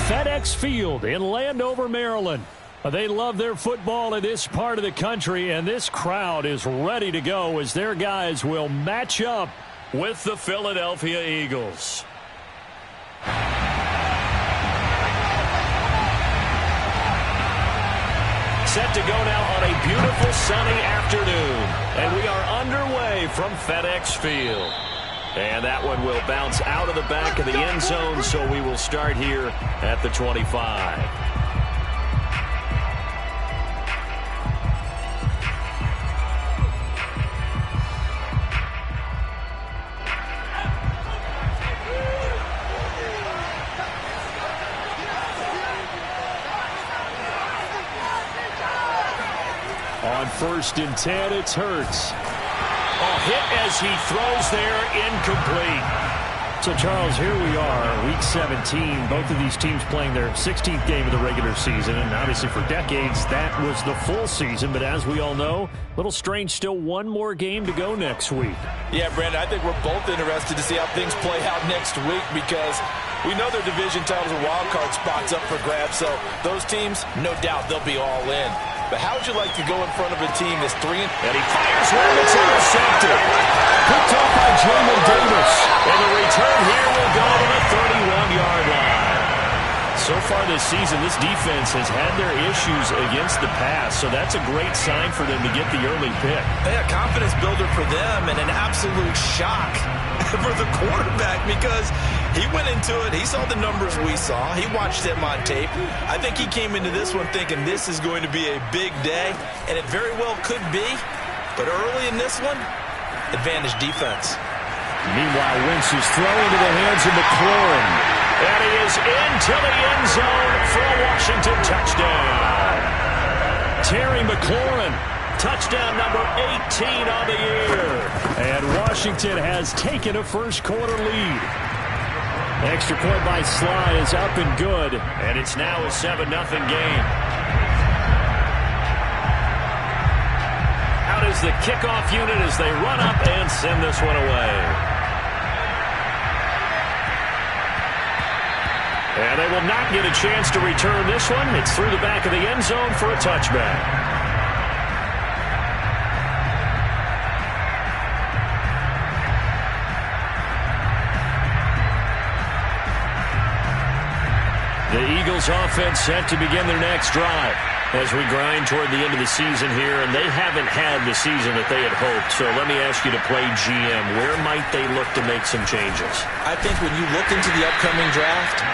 FedEx Field in Landover, Maryland. They love their football in this part of the country, and this crowd is ready to go as their guys will match up with the Philadelphia Eagles. Set to go now on a beautiful sunny afternoon, and we are underway from FedEx Field. And that one will bounce out of the back of the end zone, so we will start here at the 25. On 1st and 10, it's Hurts. Hit as he throws there, incomplete. So, Charles, here we are, Week 17. Both of these teams playing their 16th game of the regular season, and obviously for decades, that was the full season. But as we all know, a little strange, still one more game to go next week. Yeah, Brandon, I think we're both interested to see how things play out next week because we know their division titles and wild card spots up for grabs. So those teams, no doubt, they'll be all in. But how would you like to go in front of a team that's 3 and he fires one that's intercepted. Picked off by Jamin Davis. And the return here will go to the 31-yard line. So far this season, this defense has had their issues against the pass. So that's a great sign for them to get the early pick. Yeah, confidence builder for them and an absolute shock for the quarterback because he went into it. He saw the numbers we saw. He watched them on tape. I think he came into this one thinking this is going to be a big day, and it very well could be. But early in this one, advantage defense. Meanwhile, Wentz is throwing to the hands of McLaurin. And he is into the end zone for a Washington touchdown. Terry McLaurin. Touchdown number 18 on the year. And Washington has taken a first-quarter lead. Extra point by Sly is up and good. And it's now a 7-0 game. Out is the kickoff unit as they run up and send this one away. And they will not get a chance to return this one. It's through the back of the end zone for a touchback. The Eagles offense set to begin their next drive as we grind toward the end of the season here, and they haven't had the season that they had hoped. So let me ask you to play GM. Where might they look to make some changes? I think when you look into the upcoming draft,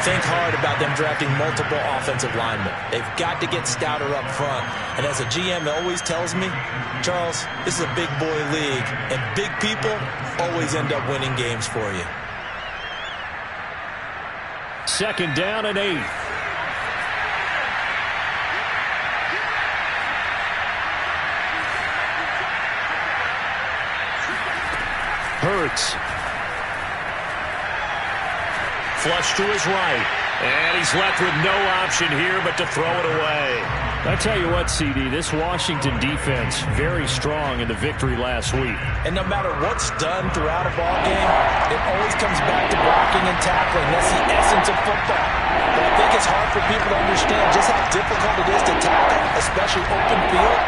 think hard about them drafting multiple offensive linemen. They've got to get stouter up front. And as a GM always tells me, Charles, this is a big boy league, and big people always end up winning games for you. 2nd down and 8. Hurts. Flush to his right. And he's left with no option here but to throw it away. I tell you what, CD, this Washington defense, very strong in the victory last week. And no matter what's done throughout a ball game, it always comes back to blocking and tackling. That's the essence of football. But I think it's hard for people to understand just how difficult it is to tackle, especially open field.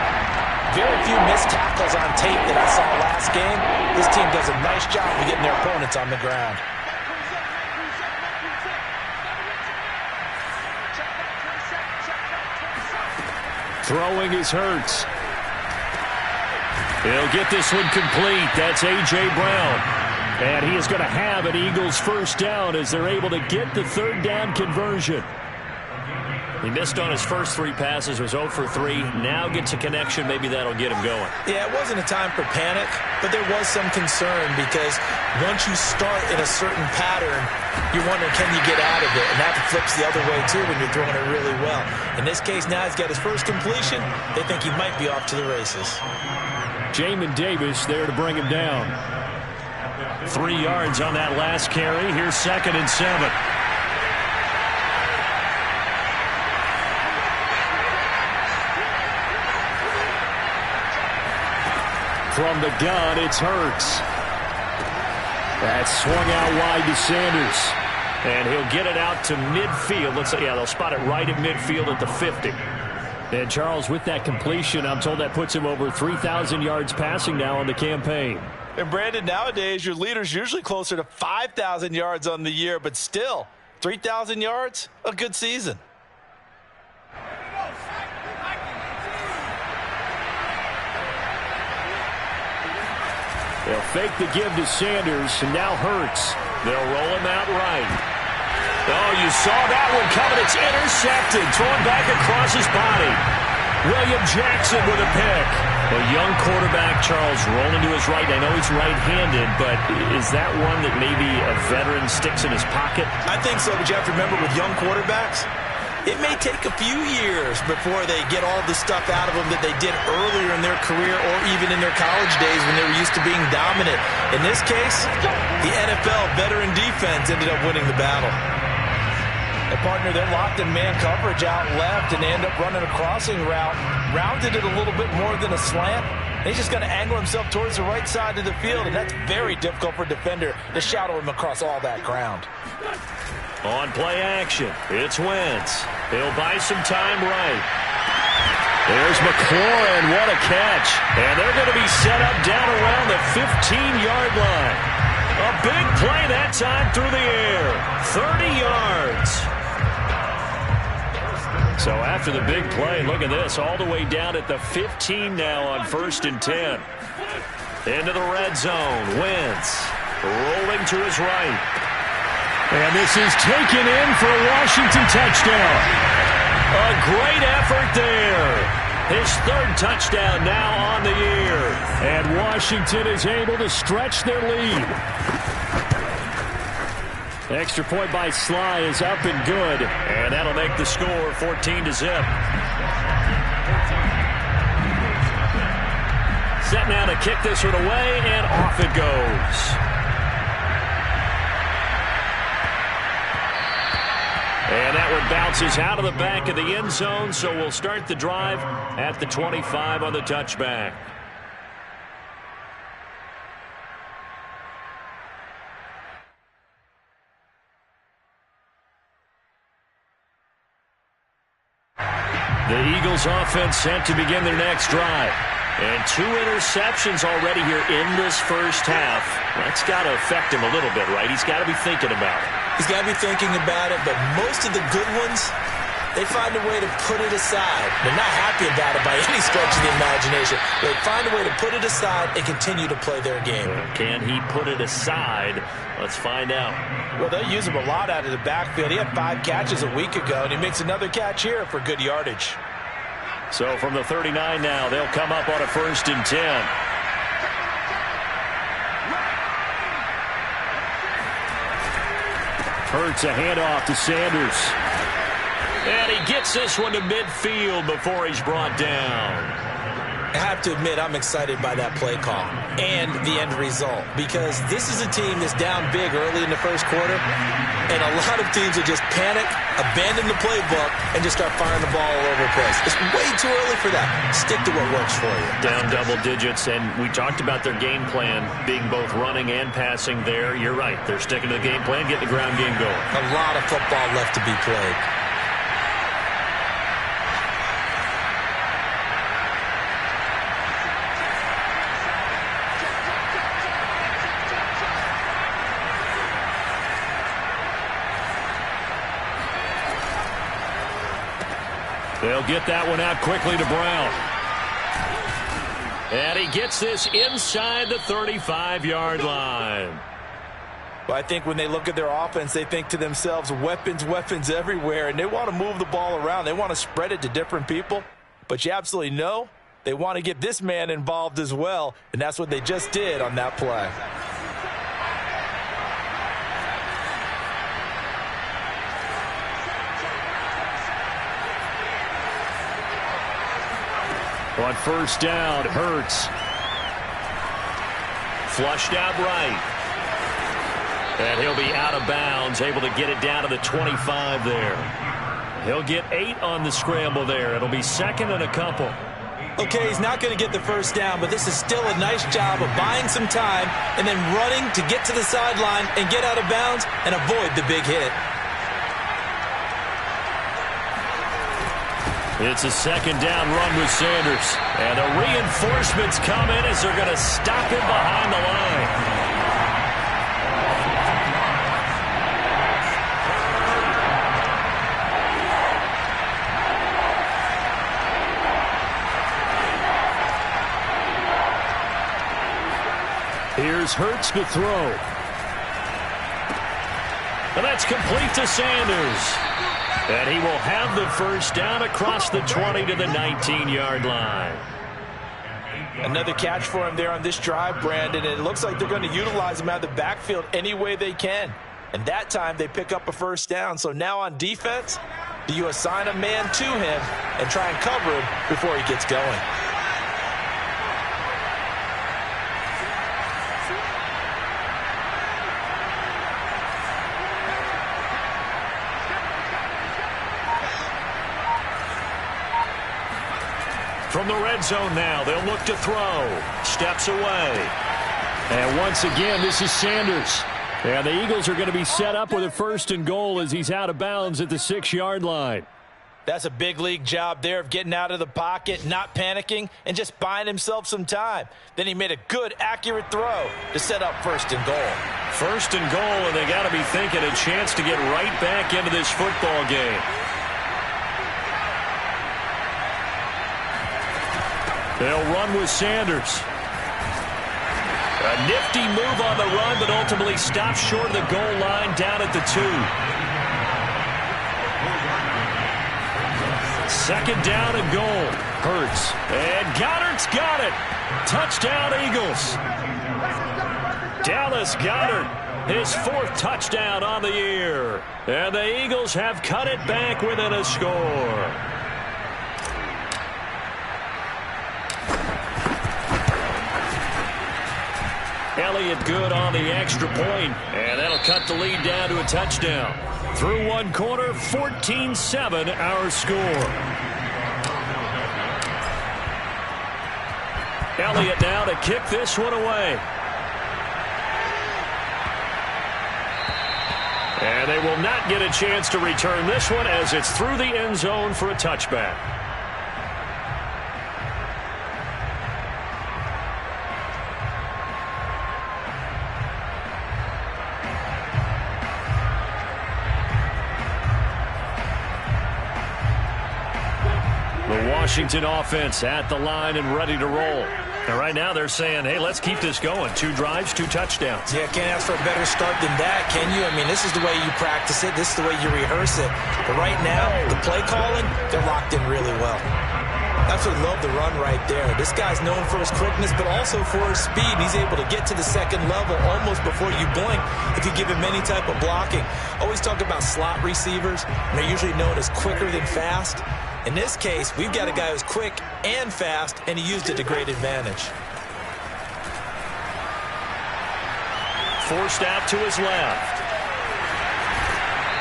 Very few missed tackles on tape that I saw last game. This team does a nice job of getting their opponents on the ground. Throwing is Hurts. He'll get this one complete. That's A.J. Brown. And he is going to have an Eagles first down as they're able to get the 3rd down conversion. He missed on his first 3 passes, was 0 for 3. Now gets a connection. Maybe that'll get him going. Yeah, it wasn't a time for panic, but there was some concern because once you start in a certain pattern, you're wondering, can you get out of it? And that flips the other way, too, when you're throwing it really well. In this case, now he's got his first completion. They think he might be off to the races. Jamin Davis there to bring him down. 3 yards on that last carry. Here's 2nd and 7. From the gun, it's Hurts. That's swung out wide to Sanders. And he'll get it out to midfield. Let's say, yeah, they'll spot it right at midfield at the 50. And Charles, with that completion, I'm told that puts him over 3,000 yards passing now on the campaign. And Brandon, nowadays your leader's usually closer to 5,000 yards on the year, but still 3,000 yards, a good season. They'll fake the give to Sanders, and now Hurts. They'll roll him out right. Oh, you saw that one coming. It's intercepted. Thrown back across his body. William Jackson with a pick. A young quarterback, Charles, rolling to his right. I know he's right-handed, but is that one that maybe a veteran sticks in his pocket? I think so, but you have to remember with young quarterbacks, it may take a few years before they get all the stuff out of them that they did earlier in their career or even in their college days when they were used to being dominant. In this case, the NFL veteran defense ended up winning the battle. And partner, they're locked in man coverage out left, and they end up running a crossing route. Rounded it a little bit more than a slant. He's just going to angle himself towards the right side of the field, and that's very difficult for a defender to shadow him across all that ground. On play action, it's Wentz. He'll buy some time right. There's McLaurin. What a catch. And they're going to be set up down around the 15-yard line. A big play that time through the air. 30 yards. So after the big play, look at this. All the way down at the 15 now on 1st and 10. Into the red zone. Wentz rolling to his right. And this is taken in for a Washington touchdown. A great effort there. His 3rd touchdown now on the year. And Washington is able to stretch their lead. Extra point by Sly is up and good. And that'll make the score 14-0. Set now to kick this one away, and off it goes. And that one bounces out of the back of the end zone, so we'll start the drive at the 25 on the touchback. The Eagles offense set to begin their next drive. And 2 interceptions already here in this first half. That's got to affect him a little bit, right? He's got to be thinking about it. He's got to be thinking about it, but most of the good ones, they find a way to put it aside. They're not happy about it by any stretch of the imagination. They find a way to put it aside and continue to play their game. Can he put it aside? Let's find out. Well, they'll use him a lot out of the backfield. He had 5 catches a week ago, and he makes another catch here for good yardage. So from the 39 now, they'll come up on a 1st and 10. Hurts a handoff to Sanders. And he gets this one to midfield before he's brought down. I have to admit, I'm excited by that play call and the end result, because this is a team that's down big early in the first quarter, and a lot of teams will just panic, abandon the playbook, and just start firing the ball all over the place. It's way too early for that. Stick to what works for you. Down double digits, and we talked about their game plan being both running and passing there. You're right. They're sticking to the game plan, getting the ground game going. A lot of football left to be played. They'll get that one out quickly to Brown. And he gets this inside the 35-yard line. Well, I think when they look at their offense, they think to themselves, weapons, weapons everywhere, and they want to move the ball around. They want to spread it to different people. But you absolutely know they want to get this man involved as well, and that's what they just did on that play. On 1st down, Hurts. Flushed out right. And he'll be out of bounds, able to get it down to the 25 there. He'll get 8 on the scramble there. It'll be 2nd and a couple. Okay, he's not going to get the first down, but this is still a nice job of buying some time and then running to get to the sideline and get out of bounds and avoid the big hit. It's a second down run with Sanders. And the reinforcements come in as they're going to stop him behind the line. Here's Hurts to throw. And that's complete to Sanders. And he will have the first down across the 20 to the 19-yard line. Another catch for him there on this drive, Brandon. And it looks like they're going to utilize him out of the backfield any way they can. And that time they pick up a first down. So now on defense, do you assign a man to him and try and cover him before he gets going? From the red zone now, they'll look to throw. Steps away. And once again, this is Sanders. And the Eagles are going to be set up with a first and goal as he's out of bounds at the 6-yard line. That's a big league job there of getting out of the pocket, not panicking, and just buying himself some time. Then he made a good, accurate throw to set up first and goal. First and goal, and they got to be thinking a chance to get right back into this football game. They'll run with Sanders. A nifty move on the run, but ultimately stops short of the goal line down at the 2. Second down and goal. Hurts. And Goddard's got it. Touchdown, Eagles. Dallas Goedert, his 4th touchdown on the year. And the Eagles have cut it back within a score. Elliott good on the extra point, and that'll cut the lead down to a touchdown. Through one quarter, 14-7 our score. Elliott now to kick this one away. And they will not get a chance to return this one as it's through the end zone for a touchback. Washington offense at the line and ready to roll. And right now they're saying, hey, let's keep this going. 2 drives, 2 touchdowns. Yeah, can't ask for a better start than that, can you? I mean, this is the way you practice it. This is the way you rehearse it. But right now, the play calling, they're locked in really well. Absolutely love the run right there. This guy's known for his quickness, but also for his speed. He's able to get to the second level almost before you blink if you give him any type of blocking. Always talk about slot receivers, and they're usually known as quicker than fast. In this case, we've got a guy who's quick and fast, and he used it to great advantage. Forced out to his left.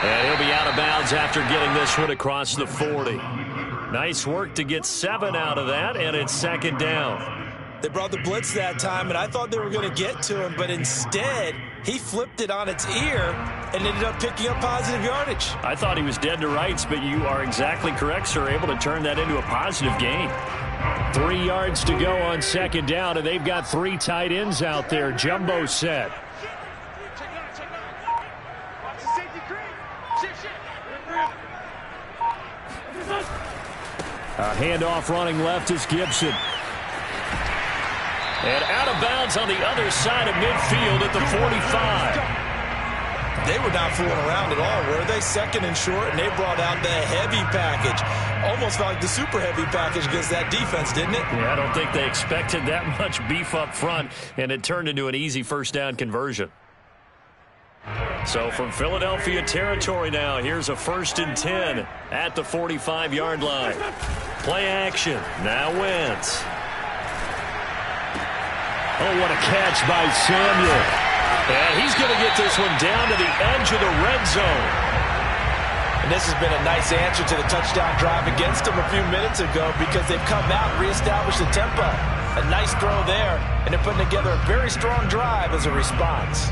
And he'll be out of bounds after getting this one across the 40. Nice work to get 7 out of that, and it's second down. They brought the blitz that time, and I thought they were going to get to him, but instead, he flipped it on its ear and ended up picking up positive yardage. I thought he was dead to rights, but you are exactly correct, sir, able to turn that into a positive gain. 3 yards to go on second down, and they've got 3 tight ends out there. Jumbo set. A handoff running left is Gibson. And out of bounds on the other side of midfield at the 45. They were not fooling around at all, were they? Second and short, and they brought out the heavy package. Almost felt like the super heavy package against that defense, didn't it? Yeah, I don't think they expected that much beef up front, and it turned into an easy first down conversion. So from Philadelphia territory now, here's a 1st and 10 at the 45-yard line. Play action. Now Wentz. Oh, what a catch by Samuel. And he's going to get this one down to the edge of the red zone. And this has been a nice answer to the touchdown drive against them a few minutes ago because they've come out and reestablished the tempo. A nice throw there, and they're putting together a very strong drive as a response.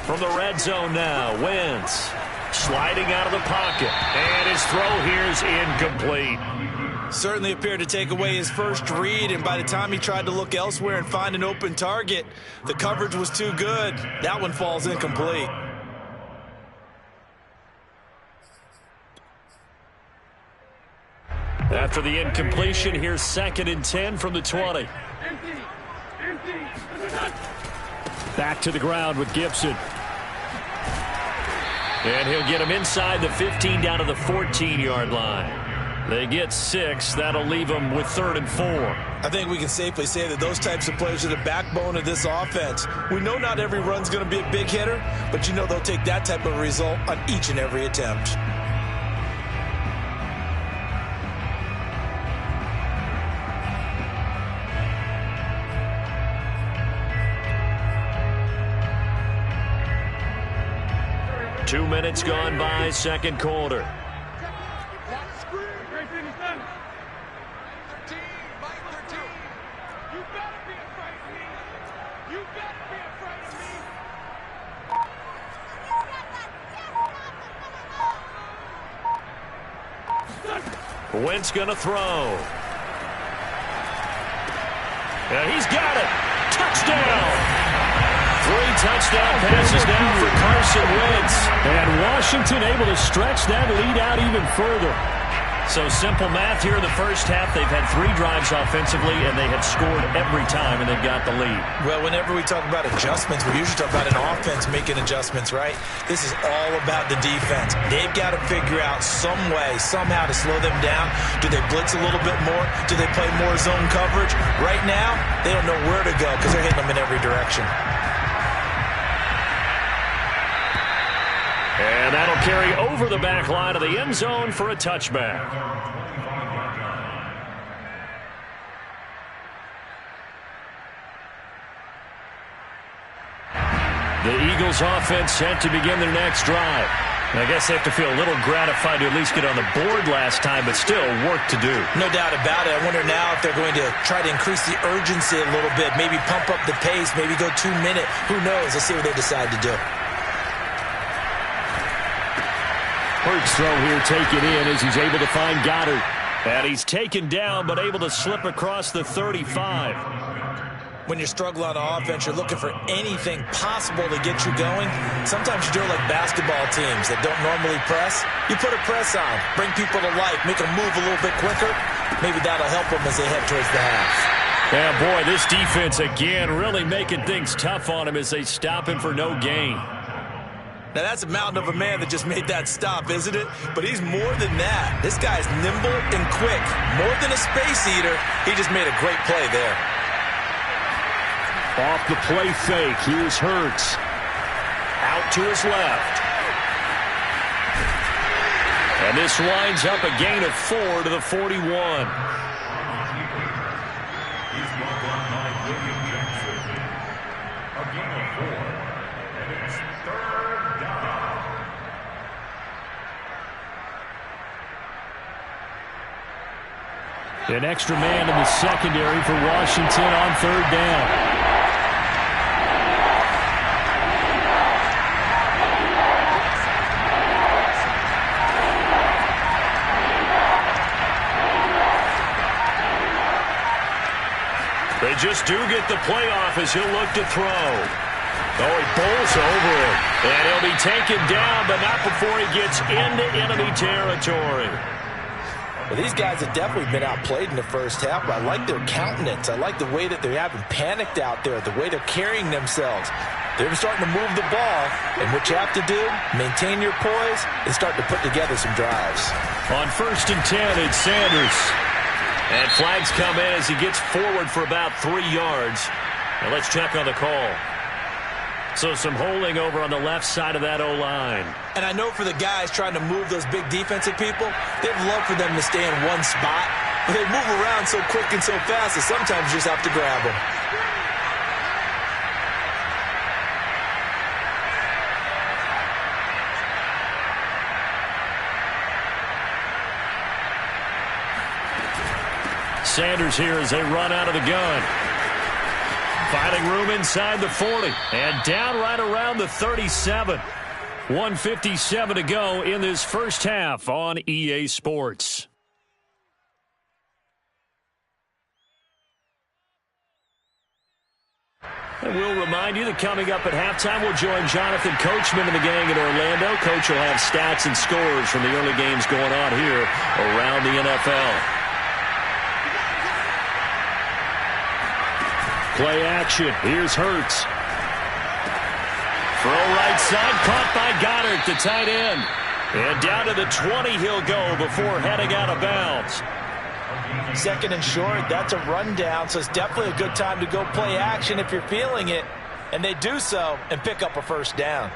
From the red zone now, Wentz sliding out of the pocket, and his throw here is incomplete. Certainly appeared to take away his first read, and by the time he tried to look elsewhere and find an open target, the coverage was too good. That one falls incomplete. After the incompletion, here's 2nd and 10 from the 20. Back to the ground with Gibson. And he'll get him inside the 15 down to the 14-yard line. They get 6. That'll leave them with 3rd and 4. I think we can safely say that those types of players are the backbone of this offense. We know not every run's going to be a big hitter, but you know they'll take that type of result on each and every attempt. Two minutes gone by, second quarter. Wentz gonna throw. And he's got it. Touchdown. 3 touchdown passes now for Carson Wentz. And Washington able to stretch that lead out even further. So simple math here in the first half. They've had 3 drives offensively, and they have scored every time, and they've got the lead. Well, whenever we talk about adjustments, we usually talk about an offense making adjustments, right? This is all about the defense. They've got to figure out some way, somehow to slow them down. Do they blitz a little bit more? Do they play more zone coverage? Right now, they don't know where to go because they're hitting them in every direction. And that'll carry over the back line of the end zone for a touchback. The Eagles offense set to begin their next drive. And I guess they have to feel a little gratified to at least get on the board last time, but still work to do. No doubt about it. I wonder now if they're going to try to increase the urgency a little bit, maybe pump up the pace, maybe go 2-minute. Who knows? Let's see what they decide to do. Hurts throw here taken in as he's able to find Goddard. And he's taken down but able to slip across the 35. When you're struggling on offense, you're looking for anything possible to get you going. Sometimes you do it like basketball teams that don't normally press. You put a press on, bring people to life, make them move a little bit quicker. Maybe that'll help them as they head towards the half. Yeah, boy, this defense again really making things tough on him as they stop him for no gain. Now, that's a mountain of a man that just made that stop, isn't it? But he's more than that. This guy's nimble and quick. More than a space eater, he just made a great play there. Off the play fake, here's Hurts. Out to his left. And this winds up a gain of 4 to the 41. An extra man in the secondary for Washington on 3rd down. They just do get the playoff as he'll look to throw. Oh, he bowls over it. And he'll be taken down, but not before he gets into enemy territory. Well, these guys have definitely been outplayed in the first half, but I like their countenance. I like the way that they haven't panicked out there, the way they're carrying themselves. They're starting to move the ball, and what you have to do, maintain your poise, and start to put together some drives. On 1st and 10, it's Sanders. And flags come in as he gets forward for about 3 yards. Now let's check on the call. So some holding over on the left side of that O-line. And I know for the guys trying to move those big defensive people, they'd love for them to stay in one spot. But they move around so quick and so fast that sometimes you just have to grab them. Sanders here as they run out of the gun. Finding room inside the 40. And down right around the 37. 1:57 to go in this first half on EA Sports. And we'll remind you that coming up at halftime, we'll join Jonathan Coachman and the gang in Orlando. Coach will have stats and scores from the early games going on here around the NFL. Play action. Here's Hurts. Throw right side. Caught by Goddard, the tight end. And down to the 20 he'll go before heading out of bounds. Second and short, that's a rundown, so it's definitely a good time to go play action if you're feeling it. And they do so and pick up a first down.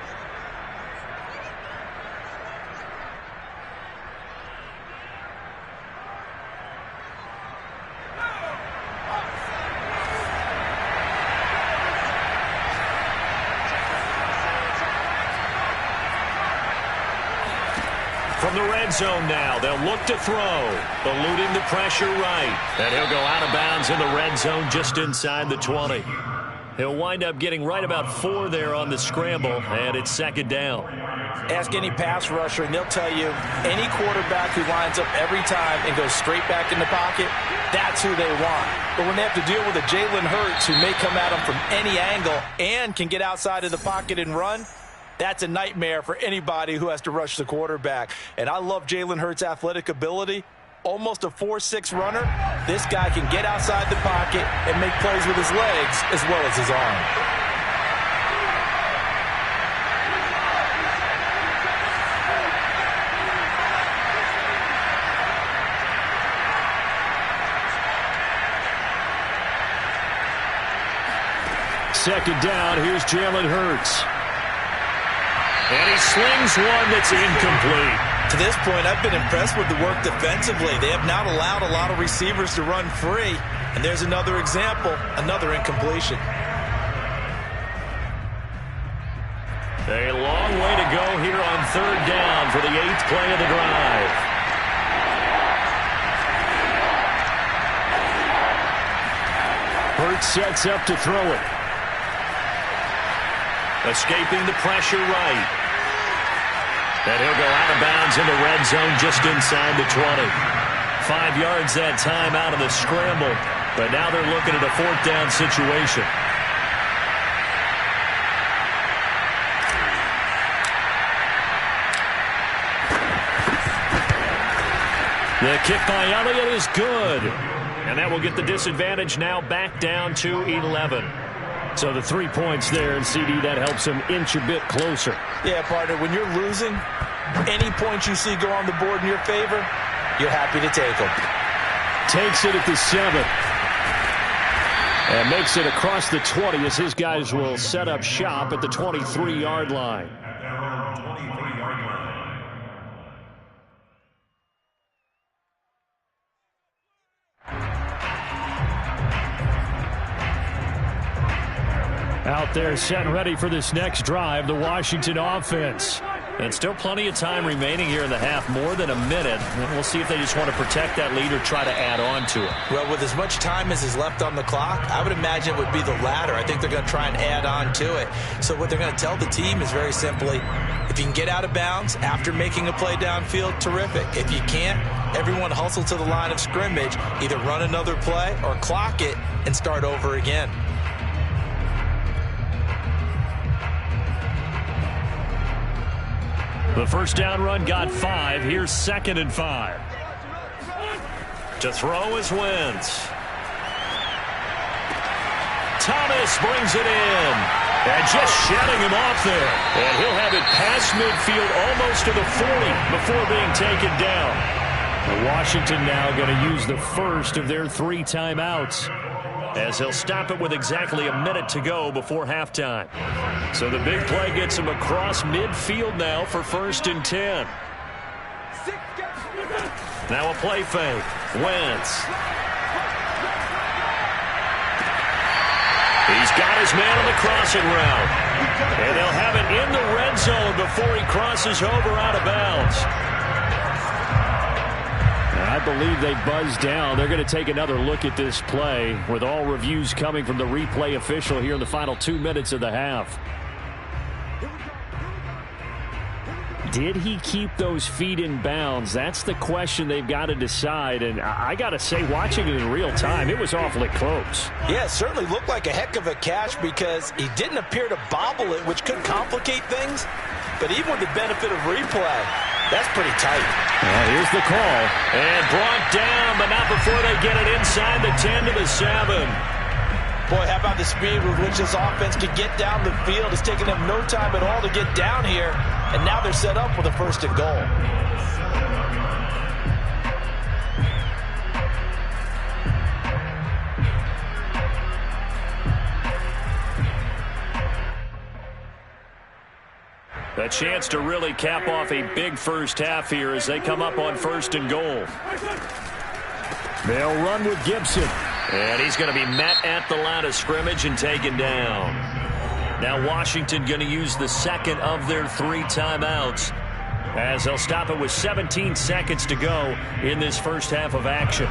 From the red zone now, they'll look to throw. Eluding the pressure right. And he'll go out of bounds in the red zone just inside the 20. He'll wind up getting right about 4 there on the scramble, and it's second down. Ask any pass rusher, and they'll tell you any quarterback who lines up every time and goes straight back in the pocket, that's who they want. But when they have to deal with a Jalen Hurts who may come at them from any angle and can get outside of the pocket and run, that's a nightmare for anybody who has to rush the quarterback. And I love Jalen Hurts' athletic ability. Almost a 4.6 runner. This guy can get outside the pocket and make plays with his legs as well as his arm. Second down, here's Jalen Hurts. And he slings one that's incomplete. To this point, I've been impressed with the work defensively. They have not allowed a lot of receivers to run free. And there's another example, another incompletion. A long way to go here on third down for the 8th play of the drive. Hurts sets up to throw it. Escaping the pressure right. And he'll go out of bounds in the red zone just inside the 20. 5 yards that time out of the scramble. But now they're looking at a 4th down situation. The kick by Elliott is good. And that will get the disadvantage now back down to 11. So the 3 points there, and CD, that helps him inch a bit closer. Yeah, partner, when you're losing, any points you see go on the board in your favor, you're happy to take them. Takes it at the 7. And makes it across the 20 as his guys will set up shop at the 23-yard line. Out there set and ready for this next drive, the Washington offense. And still plenty of time remaining here in the half, more than a minute. And we'll see if they just want to protect that lead or try to add on to it. Well, with as much time as is left on the clock, I would imagine it would be the latter. I think they're going to try and add on to it. So what they're going to tell the team is very simply, if you can get out of bounds after making a play downfield, terrific. If you can't, everyone hustle to the line of scrimmage, either run another play or clock it and start over again. The first down run got 5. Here's 2nd and 5. To throw is Wentz. Thomas brings it in. And just shutting him off there. And he'll have it past midfield almost to the 40 before being taken down. Washington now going to use the first of their 3 timeouts. as he'll stop it with exactly a minute to go before halftime. So the big play gets him across midfield now for 1st and 10. Now a play fake. Wentz. He's got his man on the crossing route. And they'll have it in the red zone before he crosses over out of bounds. I believe they buzzed down. They're going to take another look at this play with all reviews coming from the replay official here in the final 2 minutes of the half. Did he keep those feet in bounds? That's the question they've got to decide. And I got to say, watching it in real time, it was awfully close. Yeah, it certainly looked like a heck of a catch because he didn't appear to bobble it, which could complicate things. But even with the benefit of replay, that's pretty tight. Here's the call. And brought down, but not before they get it inside the 10 to the 7. Boy, how about the speed with which this offense could get down the field? It's taken them no time at all to get down here, and now they're set up with a 1st and goal. A chance to really cap off a big first half here as they come up on 1st and goal. They'll run with Gibson. And he's going to be met at the line of scrimmage and taken down. Now Washington going to use the second of their 3 timeouts as they'll stop it with 17 seconds to go in this first half of action.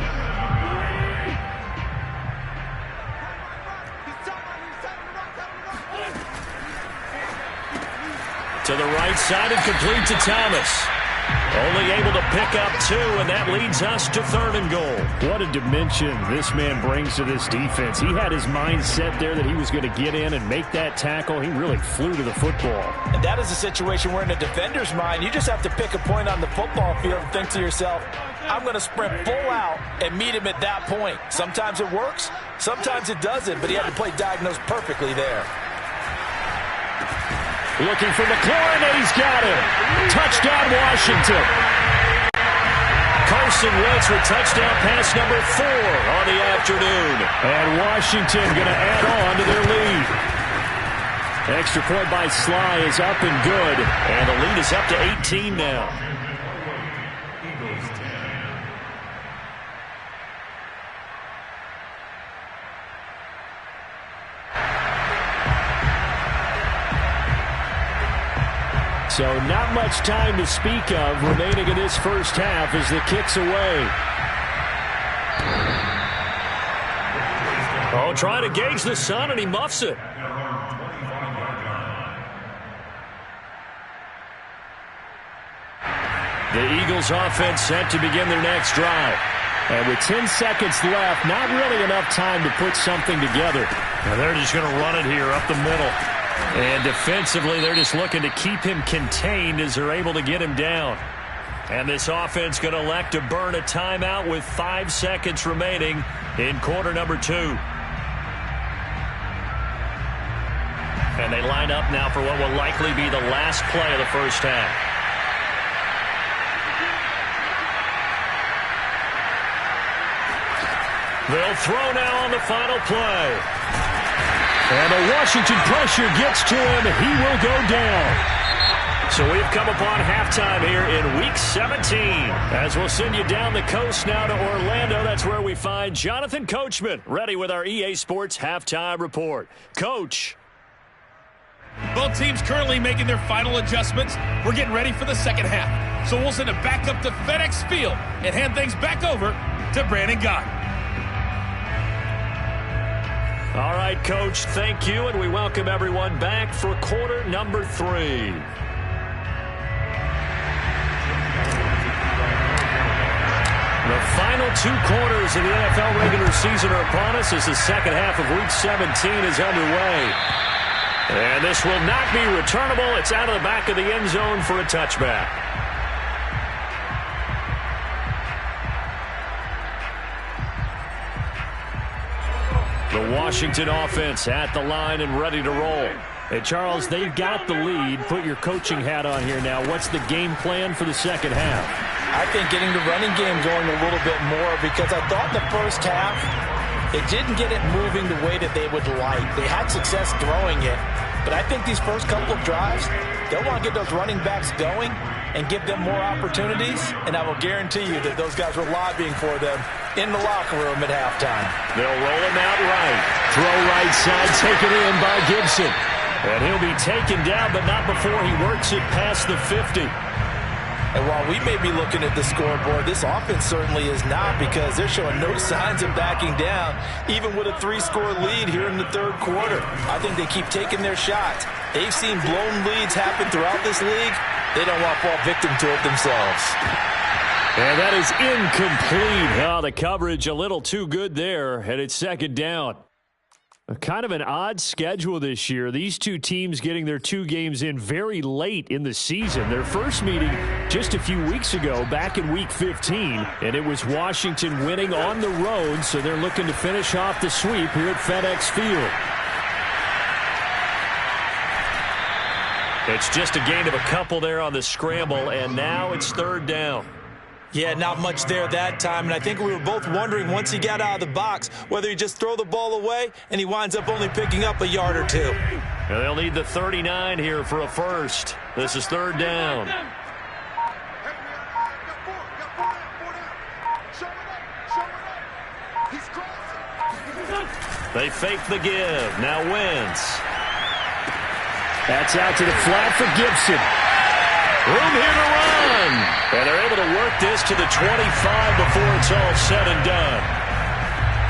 To the right side and complete to Thomas. Only able to pick up 2, and that leads us to 3rd and goal. What a dimension this man brings to this defense. He had his mind set there that he was going to get in and make that tackle. He really flew to the football. And that is a situation where in a defender's mind, you just have to pick a point on the football field and think to yourself, I'm going to sprint full out and meet him at that point. Sometimes it works, sometimes it doesn't, but he had to play diagnosed perfectly there. Looking for McLaurin, and he's got him. Touchdown, Washington. Carson Wentz with touchdown pass number 4 on the afternoon. And Washington going to add on to their lead. Extra point by Sly is up and good. And the lead is up to 18 now. So not much time to speak of remaining in this first half as the kick's away. Oh, trying to gauge the sun, and he muffs it. The Eagles offense set to begin their next drive. And with 10 seconds left, not really enough time to put something together. And they're just going to run it here up the middle. And defensively, they're just looking to keep him contained as they're able to get him down. And this offense going to elect to burn a timeout with 5 seconds remaining in quarter number 2. And they line up now for what will likely be the last play of the first half. They'll throw now on the final play. And the Washington pressure gets to him. He will go down. So we've come upon halftime here in Week 17. As we'll send you down the coast now to Orlando. That's where we find Jonathan Coachman ready with our EA Sports Halftime Report. Coach. Both teams currently making their final adjustments. We're getting ready for the second half. So we'll send it back up to FedEx Field and hand things back over to Brandon Gaudin. All right, Coach, thank you, and we welcome everyone back for quarter number 3. The final 2 quarters of the NFL regular season are upon us as the second half of Week 17 is underway. And this will not be returnable. It's out of the back of the end zone for a touchback. The Washington offense at the line and ready to roll. Hey, Charles, they've got the lead. Put your coaching hat on here now. What's the game plan for the second half? I think getting the running game going a little bit more, because I thought in the first half it didn't get it moving the way that they would like. They had success throwing it, but I think these first couple of drives, they'll want to get those running backs going and give them more opportunities, and I will guarantee you that those guys were lobbying for them in the locker room at halftime. They'll roll him out right. Throw right side, taken in by Gibson. And he'll be taken down, but not before he works it past the 50. And while we may be looking at the scoreboard, this offense certainly is not, because they're showing no signs of backing down, even with a 3-score lead here in the third quarter. I think they keep taking their shots. They've seen blown leads happen throughout this league. They don't want to fall victim to it themselves. And that is incomplete. Oh, the coverage a little too good there, and it's second down. Kind of an odd schedule this year. These two teams getting their 2 games in very late in the season. Their first meeting just a few weeks ago, back in Week 15, and it was Washington winning on the road, so they're looking to finish off the sweep here at FedEx Field. It's just a gain of a couple there on the scramble, and now it's third down. Yeah, not much there that time, and I think we were both wondering once he got out of the box whether he just throw the ball away and he winds up only picking up a yard or two. And they'll need the 39 here for a first. This is third down. They fake the give. Now Wentz. That's out to the flat for Gibson. Room here to run. And they're able to work this to the 25 before it's all said and done.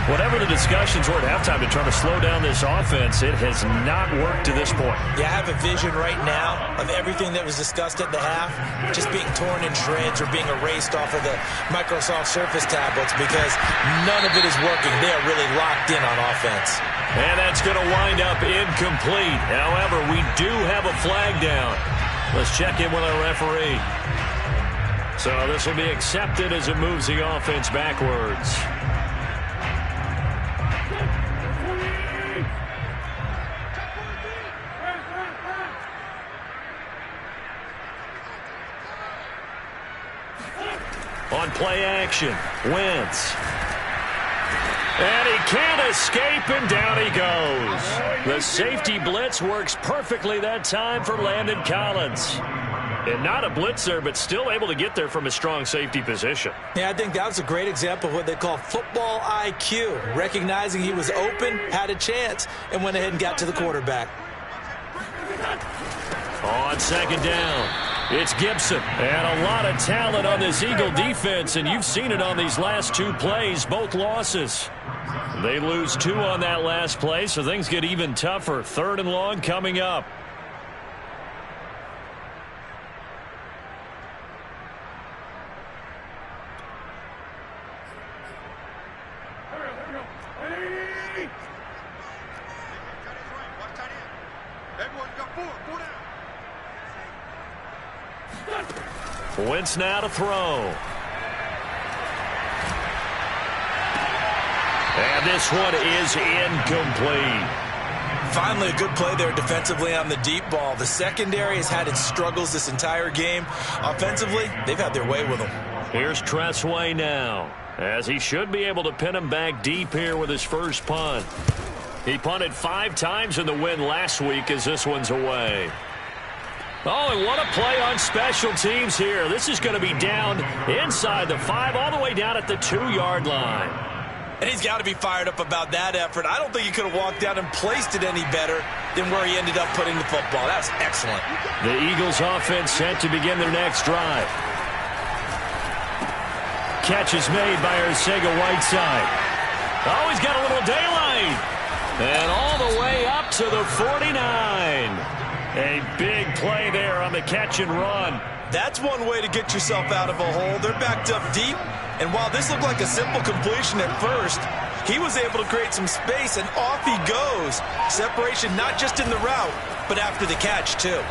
Whatever the discussions were at halftime to try to slow down this offense, it has not worked to this point. Yeah, I have a vision right now of everything that was discussed at the half just being torn in shreds or being erased off of the Microsoft Surface tablets, because none of it is working. They are really locked in on offense. And that's going to wind up incomplete. However, we do have a flag down. Let's check in with our referee. So this will be accepted as it moves the offense backwards. On play action, Wentz. And he can't escape, and down he goes. The safety blitz works perfectly that time for Landon Collins. And not a blitzer, but still able to get there from a strong safety position. Yeah, I think that was a great example of what they call football IQ. Recognizing he was open, had a chance, and went ahead and got to the quarterback. On second down, it's Gibson. And a lot of talent on this Eagle defense, and you've seen it on these last 2 plays, both losses. They lose 2 on that last play, so things get even tougher. Third and long coming up. Wentz now to throw. And this one is incomplete. Finally, a good play there defensively on the deep ball. The secondary has had its struggles this entire game. Offensively, they've had their way with them. Here's Tressway now, as he should be able to pin him back deep here with his first punt. He punted 5 times in the win last week, as this one's away. Oh, and what a play on special teams here. This is going to be down inside the 5, all the way down at the 2-yard line. And he's got to be fired up about that effort. I don't think he could have walked down and placed it any better than where he ended up putting the football. That's excellent. The Eagles offense set to begin their next drive. Catch is made by Arcega-Whiteside. Oh, he's got a little daylight. And all the way up to the 49. A big play there on the catch and run. That's one way to get yourself out of a hole. They're backed up deep, and while this looked like a simple completion at first, he was able to create some space, and off he goes. Separation not just in the route, but after the catch, too.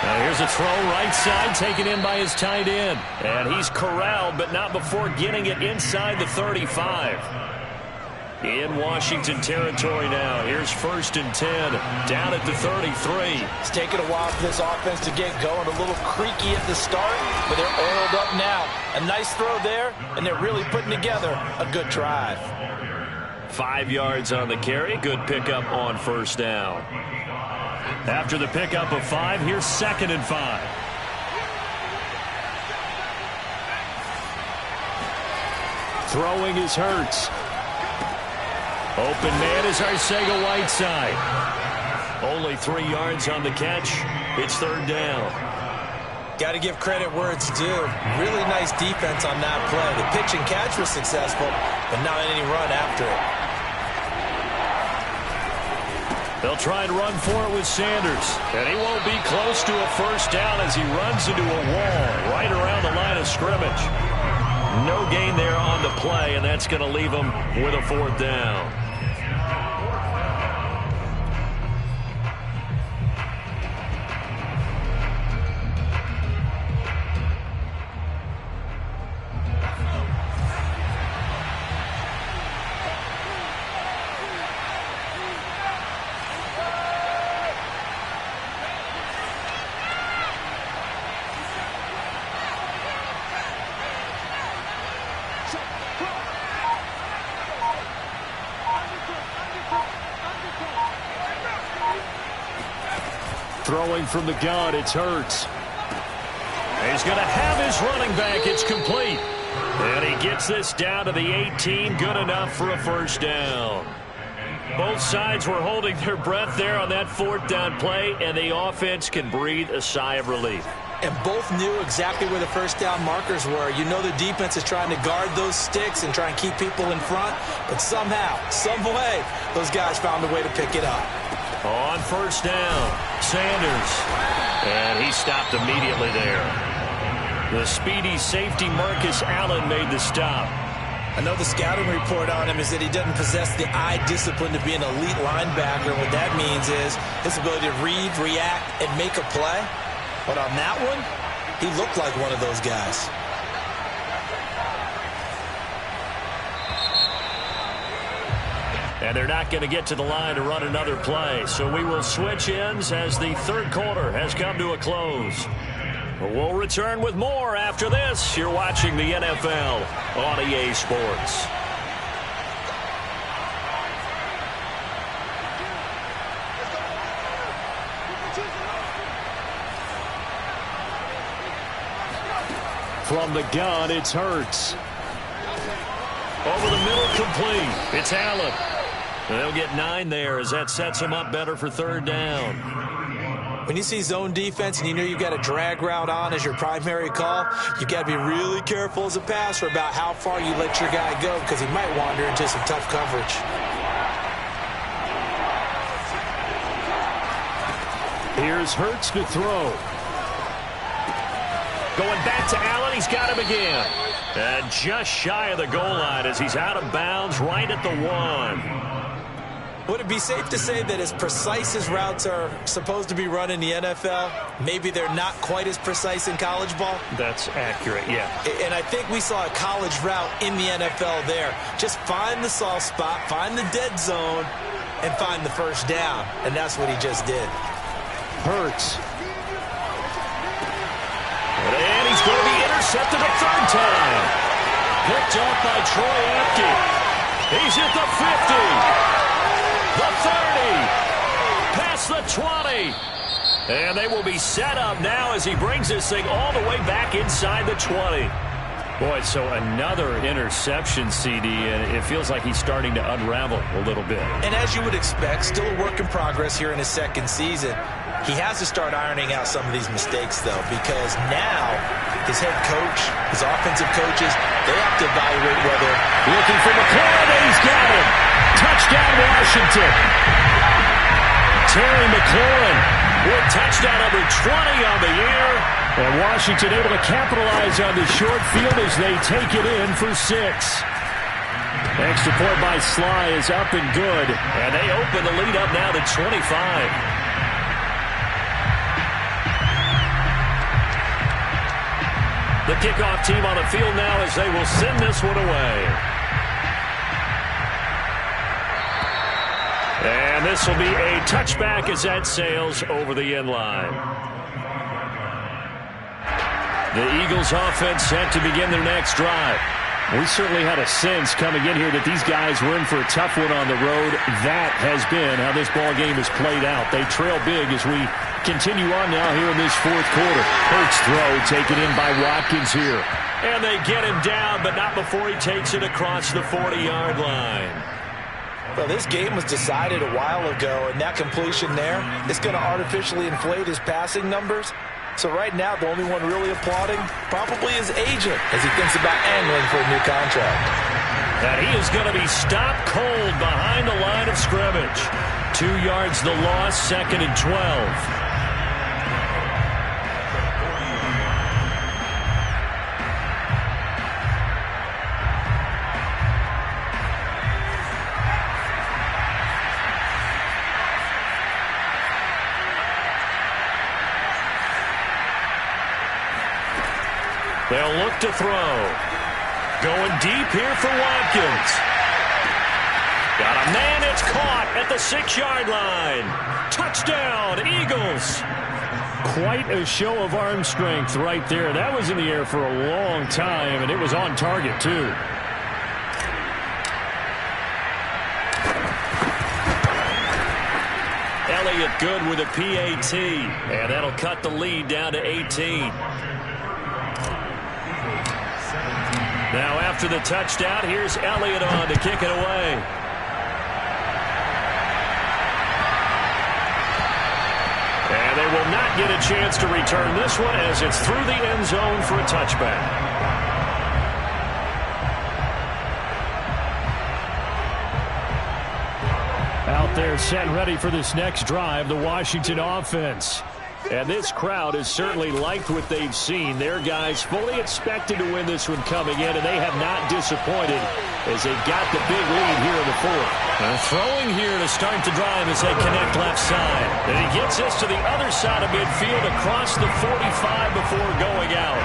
Now here's a throw right side, taken in by his tight end. And he's corralled, but not before getting it inside the 35. in Washington territory now. Here's 1st and 10, down at the 33. It's taken a while for this offense to get going. A little creaky at the start, but they're oiled up now. A nice throw there, and they're really putting together a good drive. 5 yards on the carry. Good pickup on 1st down. After the pickup of 5, here's 2nd and 5. Throwing is Hurts. Open man is Arcega-Whiteside. Only 3 yards on the catch. It's 3rd down. Got to give credit where it's due. Really nice defense on that play. The pitch and catch was successful, but not any run after it. They'll try and run for it with Sanders. And he won't be close to a 1st down as he runs into a wall right around the line of scrimmage. No gain there on the play, and that's going to leave him with a 4th down. Throwing from the gun, it's Hurts. He's going to have his running back. It's complete. And he gets this down to the 18. Good enough for a 1st down. Both sides were holding their breath there on that 4th down play, and the offense can breathe a sigh of relief. And both knew exactly where the 1st down markers were. You know the defense is trying to guard those sticks and try and keep people in front, but somehow, some way, those guys found a way to pick it up. On 1st down, Sanders. And he stopped immediately there. The speedy safety Marcus Allen made the stop. I know the scouting report on him is that he doesn't possess the eye discipline to be an elite linebacker. What that means is his ability to read, react, and make a play. But on that one, he looked like one of those guys. And they're not going to get to the line to run another play. So we will switch ends as the 3rd quarter has come to a close. We'll return with more after this. You're watching the NFL on EA Sports. From the gun, it's Hurts. Over the middle, complete. It's Allen. They'll get 9 there as that sets him up better for 3rd down. When you see zone defense and you know you've got a drag route on as your primary call, you've got to be really careful as a passer about how far you let your guy go because he might wander into some tough coverage. Here's Hurts to throw. Going back to Allen. He's got him again. And just shy of the goal line as he's out of bounds right at the 1. Would it be safe to say that as precise as routes are supposed to be run in the NFL, maybe they're not quite as precise in college ball? That's accurate, yeah. And I think we saw a college route in the NFL there. Just find the soft spot, find the dead zone, and find the 1st down. And that's what he just did. Hurts. And he's going to be intercepted a 3rd time. Picked off by Troy Apke. He's at the 50. The 30, past the 20, and they will be set up now as he brings this thing all the way back inside the 20. Boy, so another interception, CD, and it feels like he's starting to unravel a little bit. And as you would expect, still a work in progress here in his 2nd season. He has to start ironing out some of these mistakes, though, because now his head coach, his offensive coaches, they have to evaluate whether... Looking for McLaurin, and he's got him. Touchdown, Washington. Terry McLaurin with touchdown number 20 on the year. And Washington able to capitalize on the short field as they take it in for 6. Extra point by Sly is up and good. And they open the lead up now to 25. The kickoff team on the field now as they will send this one away. And this will be a touchback as that sails over the end line. The Eagles offense set to begin their next drive. We certainly had a sense coming in here that these guys were in for a tough one on the road. That has been how this ball game has played out. They trail big as we continue on now here in this fourth quarter. Hurts throw taken in by Watkins here. And they get him down, but not before he takes it across the 40-yard line. Well, this game was decided a while ago, and that completion there is going to artificially inflate his passing numbers. So right now, the only one really applauding probably his agent as he thinks about angling for a new contract. And he is going to be stopped cold behind the line of scrimmage. 2 yards the loss, 2nd and 12. They'll look to throw. Going deep here for Watkins. Got a man, it's caught at the 6-yard line. Touchdown, Eagles. Quite a show of arm strength right there. That was in the air for a long time, and it was on target, too. Elliott good with a PAT, and that'll cut the lead down to 18. Now after the touchdown, here's Elliott on to kick it away. And they will not get a chance to return this one as it's through the end zone for a touchback. Out there set and ready for this next drive, the Washington offense. And this crowd has certainly liked what they've seen. Their guys fully expected to win this one coming in, and they have not disappointed as they got the big lead here in the fourth. Throwing here to start the drive as they connect left side. And he gets this to the other side of midfield across the 45 before going out.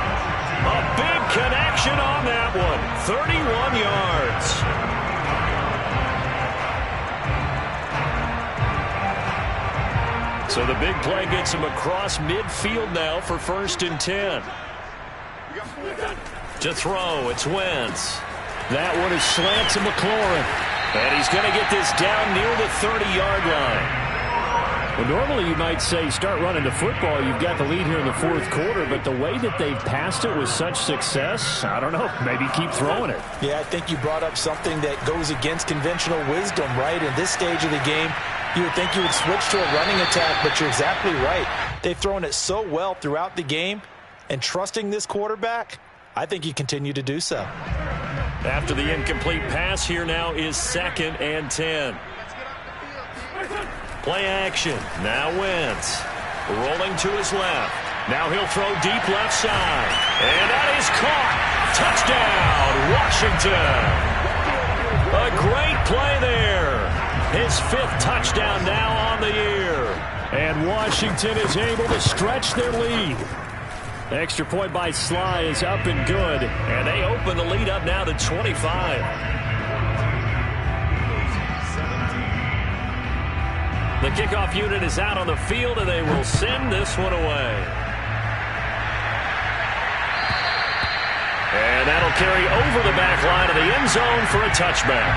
A big connection on that one. 31 yards. So the big play gets him across midfield now for 1st and 10. To throw, it's Wentz. That one is slant to McLaurin. And he's going to get this down near the 30-yard line. Well, normally you might say start running the football. You've got the lead here in the fourth quarter, but the way that they've passed it with such success, I don't know, maybe keep throwing it. Yeah, I think you brought up something that goes against conventional wisdom, right? In this stage of the game, you would think you would switch to a running attack, but you're exactly right. They've thrown it so well throughout the game, and trusting this quarterback, I think you continue to do so. After the incomplete pass, here now is 2nd and 10. Play action. Now Wentz. Rolling to his left. Now he'll throw deep left side. And that is caught. Touchdown, Washington. A great play there. His 5th touchdown now on the year. And Washington is able to stretch their lead. Extra point by Sly is up and good. And they open the lead up now to 25. The kickoff unit is out on the field, and they will send this one away. And that'll carry over the back line of the end zone for a touchback.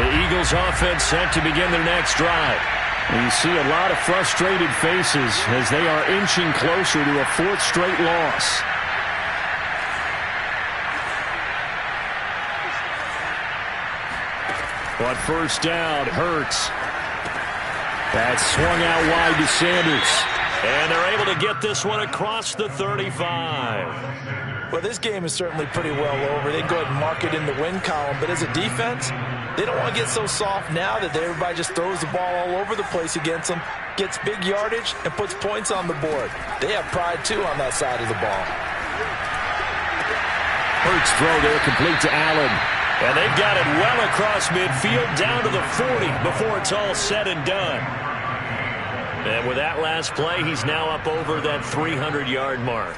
The Eagles offense set to begin their next drive. And you see a lot of frustrated faces as they are inching closer to a 4th straight loss. On 1st down, Hurts. That's swung out wide to Sanders. And they're able to get this one across the 35. Well, this game is certainly pretty well over. They go ahead and mark it in the win column. But as a defense, they don't want to get so soft now that everybody just throws the ball all over the place against them, gets big yardage, and puts points on the board. They have pride, too, on that side of the ball. Hurts throw there, complete to Allen. And they've got it well across midfield, down to the 40 before it's all said and done. And with that last play, he's now up over that 300-yard mark.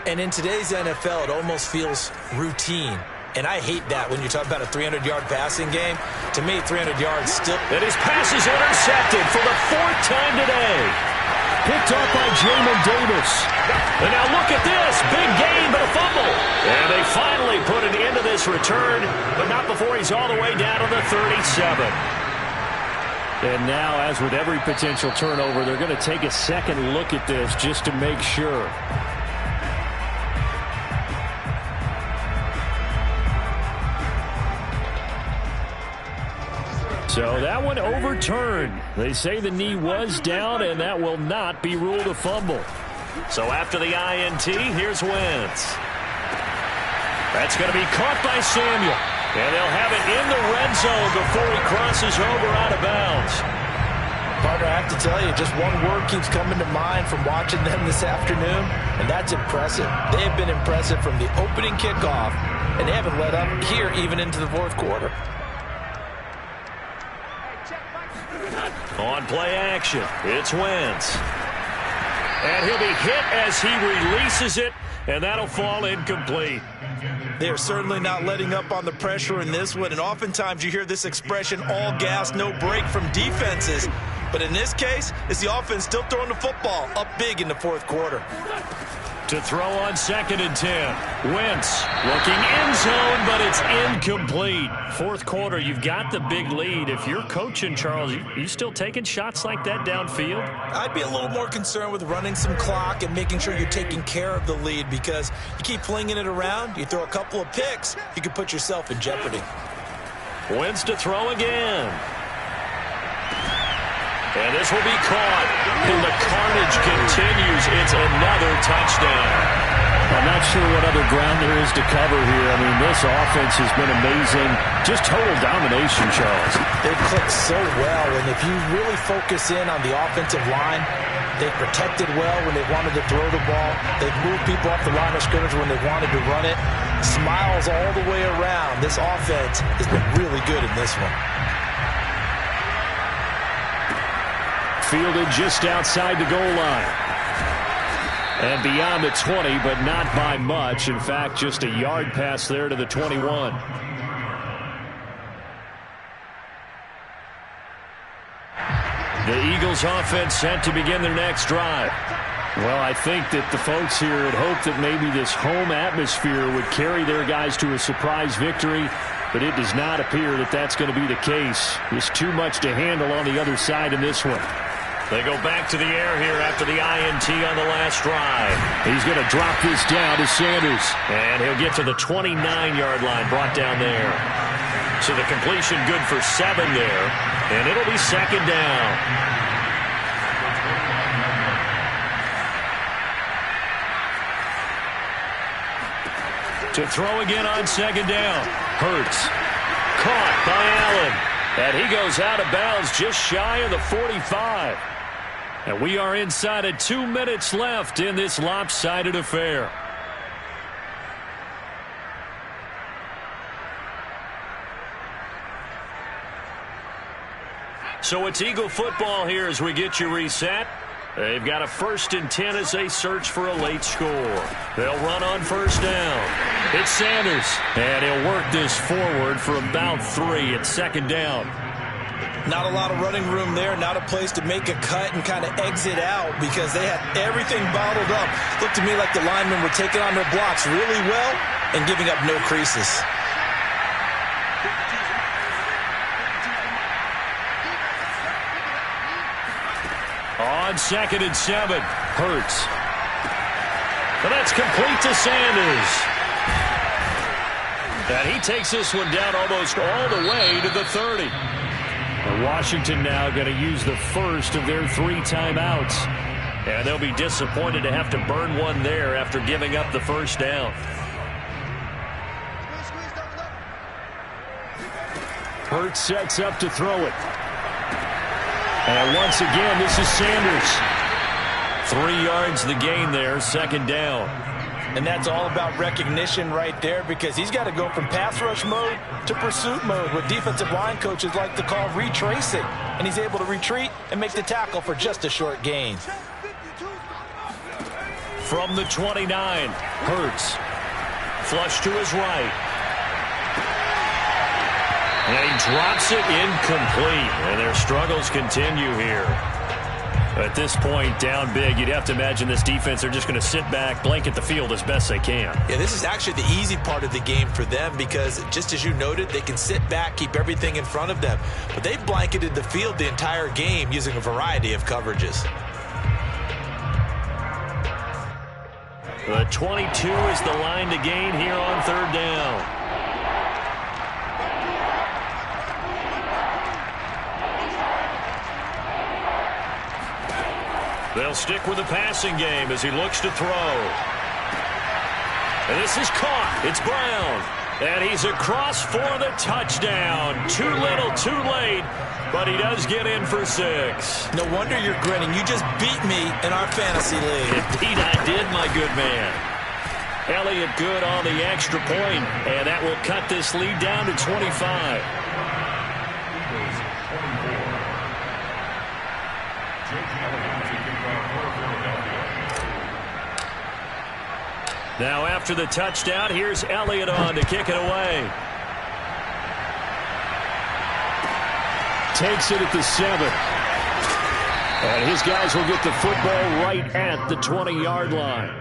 And in today's NFL, it almost feels routine. And I hate that when you're talking about a 300-yard passing game. To me, 300 yards still... And his pass is intercepted for the 4th time today. Picked up by Jamin Davis. And now look at this. Big gain, but a fumble. And they finally put an end to this return, but not before he's all the way down to the 37. And now, as with every potential turnover, they're going to take a second look at this just to make sure. So that one overturned. They say the knee was down, and that will not be ruled a fumble. So after the INT, here's Wentz. That's going to be caught by Samuel. And they'll have it in the red zone before he crosses over out of bounds. Partner, I have to tell you, just one word keeps coming to mind from watching them this afternoon, and that's impressive. They have been impressive from the opening kickoff, and they haven't let up here even into the 4th quarter. On play action, it's Wentz. And he'll be hit as he releases it, and that'll fall incomplete. They're certainly not letting up on the pressure in this one, and oftentimes you hear this expression, all gas, no break from defenses. But in this case, it's the offense still throwing the football up big in the 4th quarter. To throw on 2nd and 10. Wentz looking end zone, but it's incomplete. 4th quarter, you've got the big lead. If you're coaching, Charles, you still taking shots like that downfield? I'd be a little more concerned with running some clock and making sure you're taking care of the lead, because you keep flinging it around, you throw a couple of picks, you can put yourself in jeopardy. Wentz to throw again. And this will be caught. And the carnage continues. It's another touchdown. I'm not sure what other ground there is to cover here. I mean, this offense has been amazing. Just total domination, Charles. They've clicked so well, and if you really focus in on the offensive line, they've protected well when they wanted to throw the ball. They've moved people off the line of scrimmage when they wanted to run it. Smiles all the way around. This offense has been really good in this one. Fielded just outside the goal line. And beyond the 20, but not by much. In fact, just a yard pass there to the 21. The Eagles offense set to begin their next drive. Well, I think that the folks here had hoped that maybe this home atmosphere would carry their guys to a surprise victory, but it does not appear that that's going to be the case. There's too much to handle on the other side in this one. They go back to the air here after the INT on the last drive. He's going to drop this down to Sanders. And he'll get to the 29-yard line, brought down there. So the completion good for 7 there. And it'll be 2nd down. To throw again on 2nd down. Hurts. Caught by Allen. And he goes out of bounds just shy of the 45. And we are inside of 2 minutes left in this lopsided affair. So it's Eagle football here as we get you reset. They've got a 1st and 10 as they search for a late score. They'll run on 1st down. It's Sanders. And he'll work this forward for about 3 at 2nd down. Not a lot of running room there, not a place to make a cut and kind of exit out because they had everything bottled up. Looked to me like the linemen were taking on their blocks really well and giving up no creases. On 2nd and 7, Hurts. And that's complete to Sanders. And he takes this one down almost all the way to the 30. And Washington now going to use the first of their 3 timeouts. And they'll be disappointed to have to burn one there after giving up the 1st down. Hurts sets up to throw it. And once again, this is Sanders. 3 yards the gain there, 2nd down. And that's all about recognition right there because he's got to go from pass rush mode to pursuit mode, what defensive line coaches like to call retracing. And he's able to retreat and make the tackle for just a short gain. from the 29. Hurts. Flush to his right. And he drops it incomplete. And their struggles continue here. At this point, down big, you'd have to imagine this defense are just going to sit back, blanket the field as best they can. Yeah, this is actually the easy part of the game for them because, just as you noted, they can sit back, keep everything in front of them. But they've blanketed the field the entire game using a variety of coverages. The 22 is the line to gain here on third down. They'll stick with the passing game as he looks to throw. And this is caught. It's Brown. And he's across for the touchdown. Too little, too late. But he does get in for 6. No wonder you're grinning. You just beat me in our fantasy league. Indeed, I did, my good man. Elliott good on the extra point, and that will cut this lead down to 25. Now after the touchdown, here's Elliott on to kick it away. Takes it at the 7. And his guys will get the football right at the 20-yard line.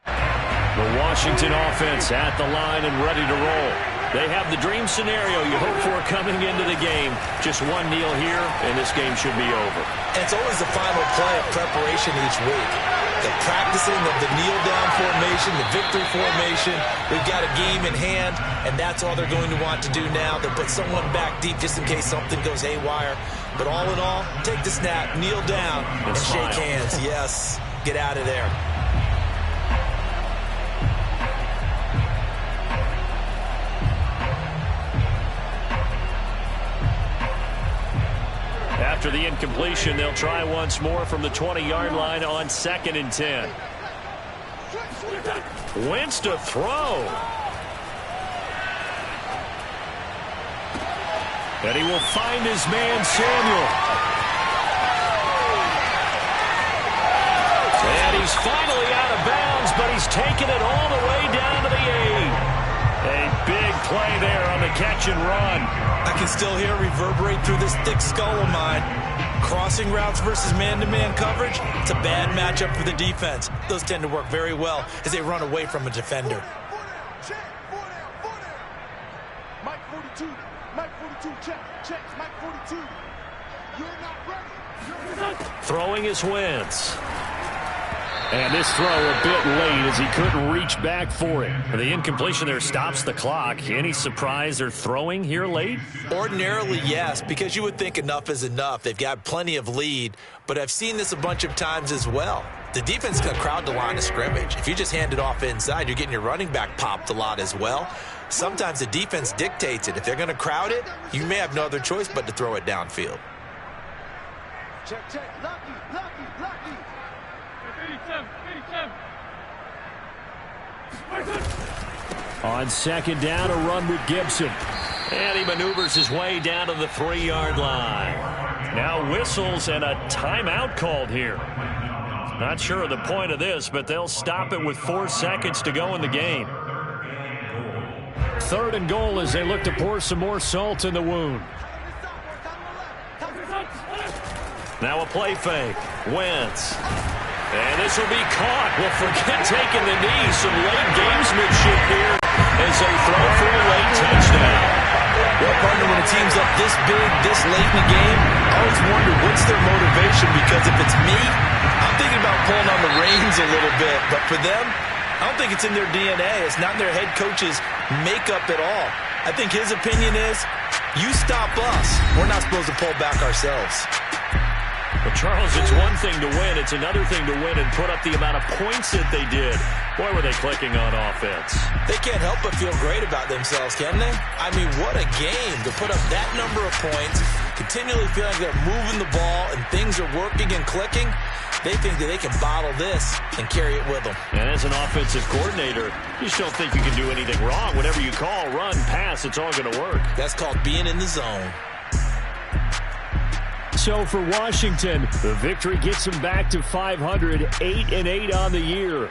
The Washington offense at the line and ready to roll. They have the dream scenario you hope for coming into the game. Just one kneel here, and this game should be over. And it's always the final play of preparation each week. The practicing of the kneel-down formation, the victory formation. We've got a game in hand, and that's all they're going to want to do now. They'll put someone back deep just in case something goes haywire. But all in all, take the snap, kneel down, and shake hands. Yes, get out of there. After the incompletion, they'll try once more from the 20-yard line on 2nd and 10. Wentz to throw. And he will find his man, Samuel. And he's finally out of bounds, but he's taken it all the way down to the 8. A big play there on the catch and run. I can still hear reverberate through this thick skull of mine. Crossing routes versus man-to-man coverage, it's a bad matchup for the defense. Those tend to work very well as they run away from a defender. Mike 42, Mike 42, check, Mike 42. You're not ready. Throwing is Wentz. And this throw a bit late as he couldn't reach back for it. And the incompletion there stops the clock. Any surprise they're throwing here late? Ordinarily, yes, because you would think enough is enough. They've got plenty of lead, but I've seen this a bunch of times as well. The defense can crowd the line of scrimmage. If you just hand it off inside, you're getting your running back popped a lot as well. Sometimes the defense dictates it. If they're going to crowd it, you may have no other choice but to throw it downfield. Check, lucky. On 2nd down, a run with Gibson. And he maneuvers his way down to the 3-yard line. Now whistles and a timeout called here. Not sure of the point of this, but they'll stop it with 4 seconds to go in the game. 3rd and goal as they look to pour some more salt in the wound. Now a play fake. Wentz. And this will be caught. Well, forget taking the knee. Some late gamesmanship here as they throw for a late touchdown. Well, partner, when a team's up this big, this late in the game, I always wonder what's their motivation, because if it's me, I'm thinking about pulling on the reins a little bit. But for them, I don't think it's in their DNA. It's not in their head coach's makeup at all. I think his opinion is, you stop us. We're not supposed to pull back ourselves. But, Charles, it's one thing to win. It's another thing to win and put up the amount of points that they did. Boy, were they clicking on offense. They can't help but feel great about themselves, can they? I mean, what a game to put up that number of points, continually feeling like they're moving the ball and things are working and clicking. They think that they can bottle this and carry it with them. And as an offensive coordinator, you just don't think you can do anything wrong. Whatever you call, run, pass, it's all going to work. That's called being in the zone. so for Washington. The victory gets them back to 500, 8-8 on the year.